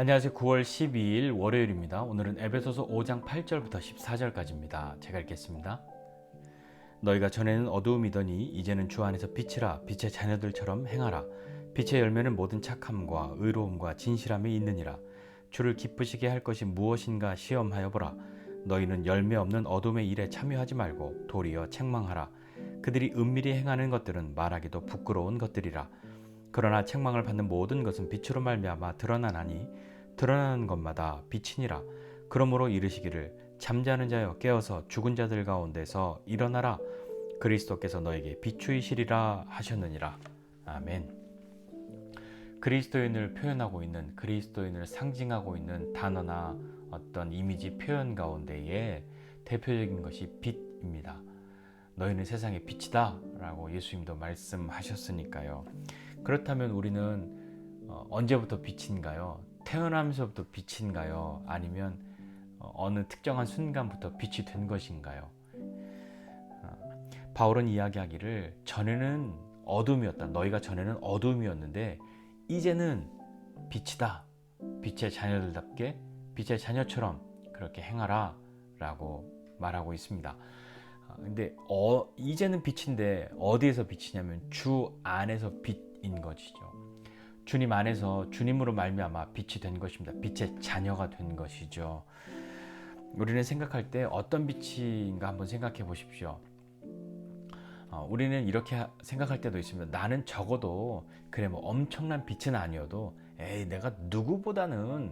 안녕하세요. 9월 12일 월요일입니다. 오늘은 에베소서 5장 8절부터 14절까지입니다. 제가 읽겠습니다. 너희가 전에는 어두움이더니 이제는 주 안에서 빛이라. 빛의 자녀들처럼 행하라. 빛의 열매는 모든 착함과 의로움과 진실함이 있느니라. 주를 기쁘시게 할 것이 무엇인가 시험하여 보라. 너희는 열매 없는 어둠의 일에 참여하지 말고 도리어 책망하라. 그들이 은밀히 행하는 것들은 말하기도 부끄러운 것들이라. 그러나 책망을 받는 모든 것은 빛으로 말미암아 드러나나니 드러나는 것마다 빛이니라. 그러므로 이르시기를 잠자는 자여 깨어서 죽은 자들 가운데서 일어나라. 그리스도께서 너에게 비추이시리라 하셨느니라. 아멘. 그리스도인을 표현하고 있는, 그리스도인을 상징하고 있는 단어나 어떤 이미지 표현 가운데에 대표적인 것이 빛입니다. 너희는 세상의 빛이다 라고 예수님도 말씀하셨으니까요. 그렇다면 우리는 언제부터 빛인가요? 태어나면서부터 빛인가요? 아니면 어느 특정한 순간부터 빛이 된 것인가요? 바울은 이야기하기를 전에는 어둠이었다. 너희가 전에는 어둠이었는데 이제는 빛이다. 빛의 자녀들답게 빛의 자녀처럼 그렇게 행하라 라고 말하고 있습니다. 근데 이제는 빛인데 어디에서 빛이냐면 주 안에서 빛인 것이죠. 주님 안에서 주님으로 말미암아 빛이 된 것입니다. 빛의 자녀가 된 것이죠. 우리는 생각할 때 어떤 빛인가 한번 생각해 보십시오. 우리는 이렇게 생각할 때도 있습니다. 나는 적어도 그래 뭐 엄청난 빛은 아니어도 내가 누구보다는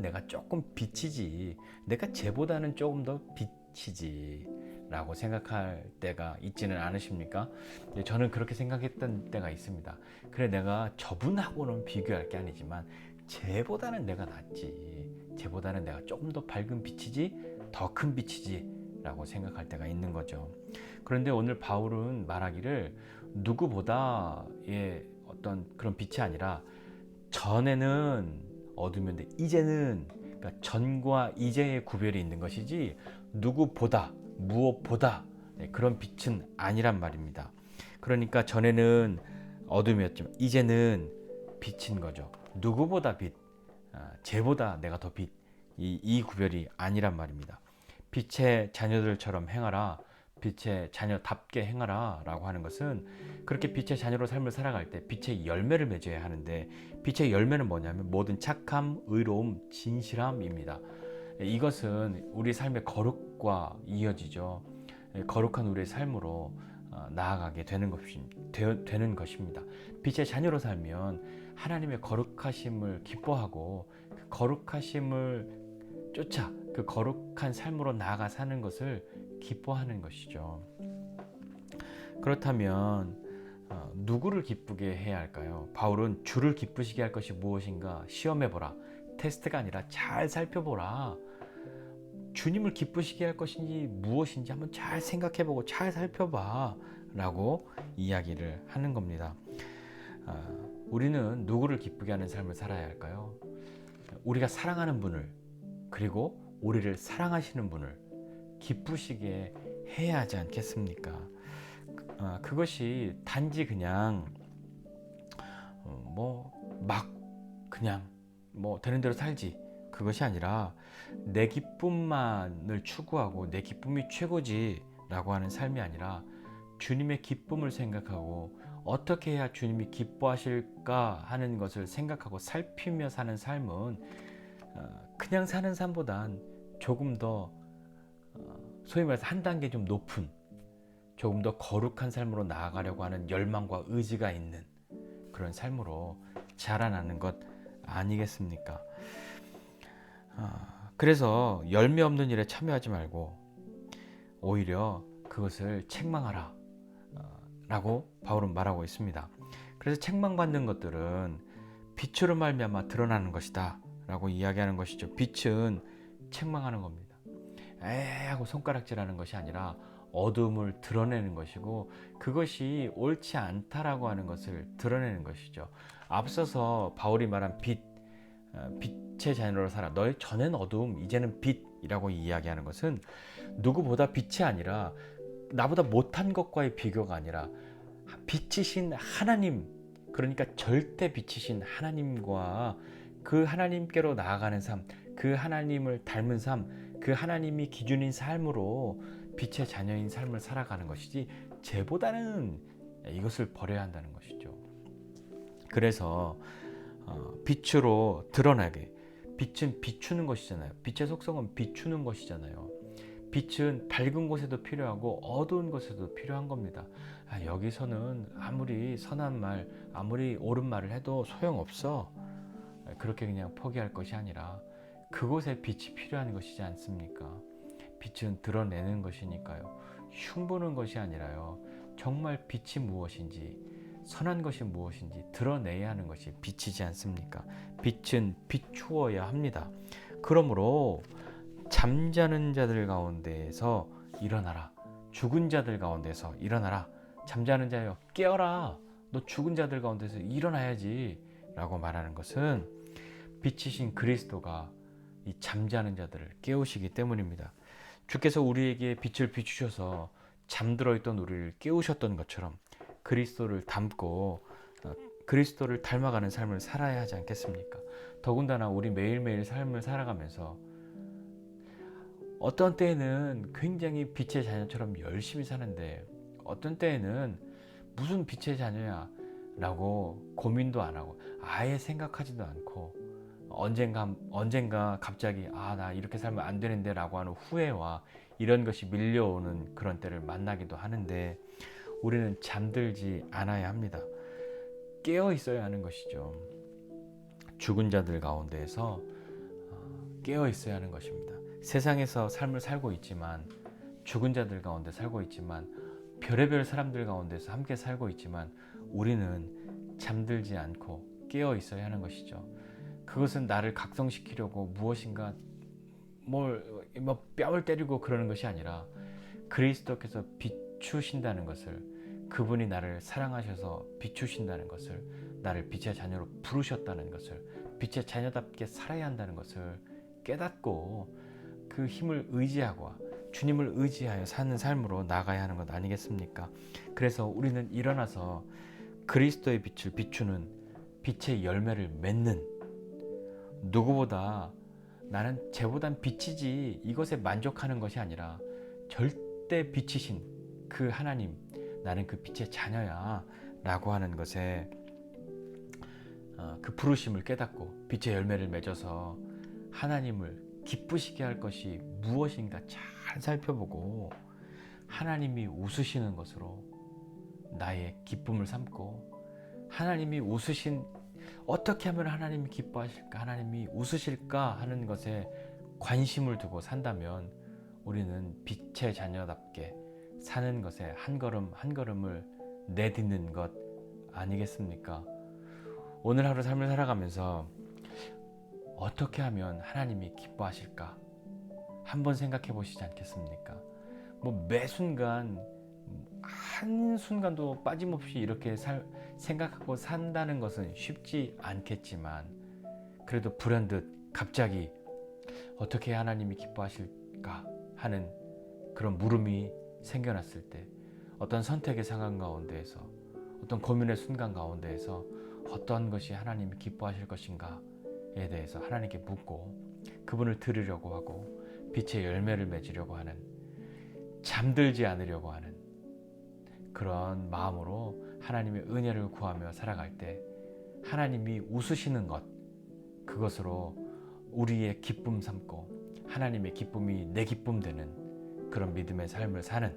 내가 조금 빛이지, 내가 쟤보다는 조금 더 빛이지 라고 생각할 때가 있지는 않으십니까? 저는 그렇게 생각했던 때가 있습니다. 그래 내가 저분하고는 비교할 게 아니지만 쟤보다는 내가 낫지, 쟤보다는 내가 조금 더 밝은 빛이지, 더 큰 빛이지 라고 생각할 때가 있는 거죠. 그런데 오늘 바울은 말하기를 누구보다의 어떤 그런 빛이 아니라 전에는 어둠이었는데 이제는, 그러니까 전과 이제의 구별이 있는 것이지 누구보다 무엇보다 그런 빛은 아니란 말입니다. 그러니까 전에는 어둠이었지만 이제는 빛인 거죠. 누구보다 빛, 쟤보다 내가 더 빛, 이 구별이 아니란 말입니다. 빛의 자녀들처럼 행하라, 빛의 자녀답게 행하라 라고 하는 것은 그렇게 빛의 자녀로 삶을 살아갈 때 빛의 열매를 맺어야 하는데, 빛의 열매는 뭐냐면 모든 착함, 의로움, 진실함입니다. 이것은 우리 삶의 거룩과 이어지죠. 거룩한 우리의 삶으로 나아가게 되는 것입니다. 빛의 자녀로 살면 하나님의 거룩하심을 기뻐하고 그 거룩하심을 쫓아 그 거룩한 삶으로 나아가 사는 것을 기뻐하는 것이죠. 그렇다면 누구를 기쁘게 해야 할까요? 바울은 주를 기쁘시게 할 것이 무엇인가 시험해보라. 테스트가 아니라 잘 살펴보라. 주님을 기쁘시게 할 것인지 무엇인지 한번 잘 생각해보고 잘 살펴봐 라고 이야기를 하는 겁니다. 우리는 누구를 기쁘게 하는 삶을 살아야 할까요? 우리가 사랑하는 분을, 그리고 우리를 사랑하시는 분을 기쁘시게 해야 하지 않겠습니까? 그것이 단지 그냥 그냥 되는 대로 살지, 그것이 아니라 내 기쁨만을 추구하고 내 기쁨이 최고지 라고 하는 삶이 아니라 주님의 기쁨을 생각하고 어떻게 해야 주님이 기뻐하실까 하는 것을 생각하고 살피며 사는 삶은 그냥 사는 삶보단 조금 더 소위 말해서 한 단계 좀 높은, 조금 더 거룩한 삶으로 나아가려고 하는 열망과 의지가 있는 그런 삶으로 자라나는 것 아니겠습니까? 그래서 열매 없는 일에 참여하지 말고 오히려 그것을 책망하라 라고 바울은 말하고 있습니다. 그래서 책망받는 것들은 빛으로 말미암아 드러나는 것이다 라고 이야기하는 것이죠. 빛은 책망하는 겁니다. 하고 손가락질하는 것이 아니라 어둠을 드러내는 것이고, 그것이 옳지 않다라고 하는 것을 드러내는 것이죠. 앞서서 바울이 말한 빛의 자녀로 살아. 너희 전엔 어둠, 이제는 빛이라고 이야기하는 것은 누구보다 빛이 아니라 나보다 못한 것과의 비교가 아니라 빛이신 하나님, 그러니까 절대 빛이신 하나님과 그 하나님께로 나아가는 삶, 그 하나님을 닮은 삶, 그 하나님이 기준인 삶으로 빛의 자녀인 삶을 살아가는 것이지, 죄보다는 이것을 버려야 한다는 것이죠. 그래서 빛으로 드러나게, 빛은 비추는 것이잖아요. 빛의 속성은 비추는 것이잖아요. 빛은 밝은 곳에도 필요하고 어두운 곳에도 필요한 겁니다. 여기서는 아무리 선한 말, 아무리 옳은 말을 해도 소용없어, 그렇게 그냥 포기할 것이 아니라 그곳에 빛이 필요한 것이지 않습니까? 빛은 드러내는 것이니까요. 흉보는 것이 아니라요, 정말 빛이 무엇인지, 선한 것이 무엇인지 드러내야 하는 것이 빛이지 않습니까? 빛은 비추어야 합니다. 그러므로 잠자는 자들 가운데에서 일어나라. 죽은 자들 가운데서 일어나라. 잠자는 자여 깨어라. 너 죽은 자들 가운데서 일어나야지 라고 말하는 것은 빛이신 그리스도가 이 잠자는 자들을 깨우시기 때문입니다. 주께서 우리에게 빛을 비추셔서 잠들어 있던 우리를 깨우셨던 것처럼 그리스도를 닮고 그리스도를 닮아가는 삶을 살아야 하지 않겠습니까? 더군다나 우리 매일매일 삶을 살아가면서 어떤 때에는 굉장히 빛의 자녀처럼 열심히 사는데, 어떤 때에는 무슨 빛의 자녀야 라고 고민도 안 하고 아예 생각하지도 않고, 언젠가 갑자기 나 이렇게 살면 안 되는데 라고 하는 후회와 이런 것이 밀려오는 그런 때를 만나기도 하는데, 우리는 잠들지 않아야 합니다. 깨어 있어야 하는 것이죠. 죽은 자들 가운데에서 깨어 있어야 하는 것입니다. 세상에서 삶을 살고 있지만, 죽은 자들 가운데 살고 있지만, 별의별 사람들 가운데서 함께 살고 있지만, 우리는 잠들지 않고 깨어 있어야 하는 것이죠. 그것은 나를 각성시키려고 무엇인가 뺨을 때리고 그러는 것이 아니라, 그리스도께서 비추신다는 것을, 그분이 나를 사랑하셔서 비추신다는 것을, 나를 빛의 자녀로 부르셨다는 것을, 빛의 자녀답게 살아야 한다는 것을 깨닫고 그 힘을 의지하고 주님을 의지하여 사는 삶으로 나가야 하는 것 아니겠습니까? 그래서 우리는 일어나서 그리스도의 빛을 비추는 빛의 열매를 맺는, 누구보다 나는 쟤보단 빛이지 이것에 만족하는 것이 아니라 절대 빛이신 그 하나님, 나는 그 빛의 자녀야 라고 하는 것에 그 부르심을 깨닫고 빛의 열매를 맺어서 하나님을 기쁘시게 할 것이 무엇인가 잘 살펴보고 하나님이 웃으시는 것으로 나의 기쁨을 삼고, 하나님이 웃으신, 어떻게 하면 하나님이 기뻐하실까, 하나님이 웃으실까 하는 것에 관심을 두고 산다면 우리는 빛의 자녀답게 사는 것에 한 걸음 한 걸음을 내딛는 것 아니겠습니까? 오늘 하루 삶을 살아가면서 어떻게 하면 하나님이 기뻐하실까 한번 생각해 보시지 않겠습니까? 매 순간 한순간도 빠짐없이 이렇게 생각하고 산다는 것은 쉽지 않겠지만, 그래도 불현듯 갑자기 어떻게 하나님이 기뻐하실까 하는 그런 물음이 생겨났을 때, 어떤 선택의 상황 가운데에서, 어떤 고민의 순간 가운데에서 어떤 것이 하나님이 기뻐하실 것인가에 대해서 하나님께 묻고 그분을 들으려고 하고 빛의 열매를 맺으려고 하는, 잠들지 않으려고 하는 그런 마음으로 하나님의 은혜를 구하며 살아갈 때 하나님이 웃으시는 것, 그것으로 우리의 기쁨 삼고 하나님의 기쁨이 내 기쁨 되는 그런 믿음의 삶을 사는,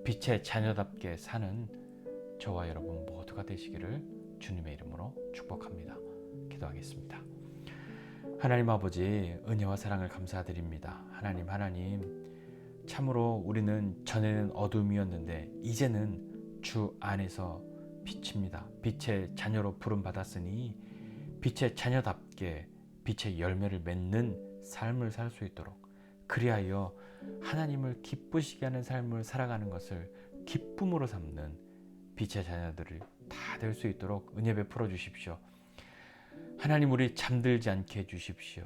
빛의 자녀답게 사는 저와 여러분 모두가 되시기를 주님의 이름으로 축복합니다. 기도하겠습니다. 하나님 아버지, 은혜와 사랑을 감사드립니다. 하나님, 참으로 우리는 전에는 어둠이었는데 이제는 주 안에서 빛입니다. 빛의 자녀로 부름받았으니 빛의 자녀답게 빛의 열매를 맺는 삶을 살 수 있도록, 그리하여 하나님을 기쁘시게 하는 삶을 살아가는 것을 기쁨으로 삼는 빛의 자녀들이 다 될 수 있도록 은혜 베풀어 주십시오. 하나님, 우리 잠들지 않게 해주십시오.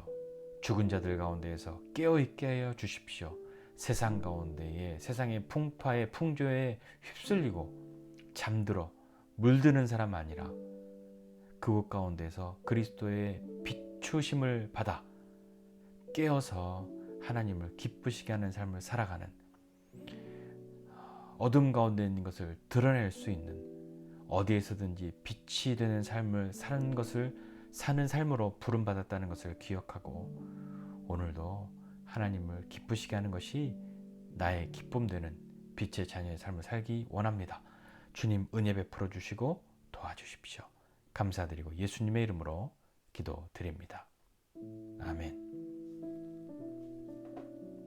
죽은 자들 가운데에서 깨어있게 하여 주십시오. 세상 가운데에, 세상의 풍파에 풍조에 휩쓸리고 잠들어 물드는 사람 아니라 그곳 가운데서 그리스도의 비추심을 받아 깨어서 하나님을 기쁘시게 하는 삶을 살아가는, 어둠 가운데 있는 것을 드러낼 수 있는, 어디에서든지 빛이 되는 삶을 사는 삶으로 부름받았다는 것을 기억하고 오늘도 하나님을 기쁘시게 하는 것이 나의 기쁨 되는 빛의 자녀의 삶을 살기 원합니다. 주님 은혜 베풀어 주시고 도와주십시오. 감사드리고 예수님의 이름으로 기도드립니다. 아멘.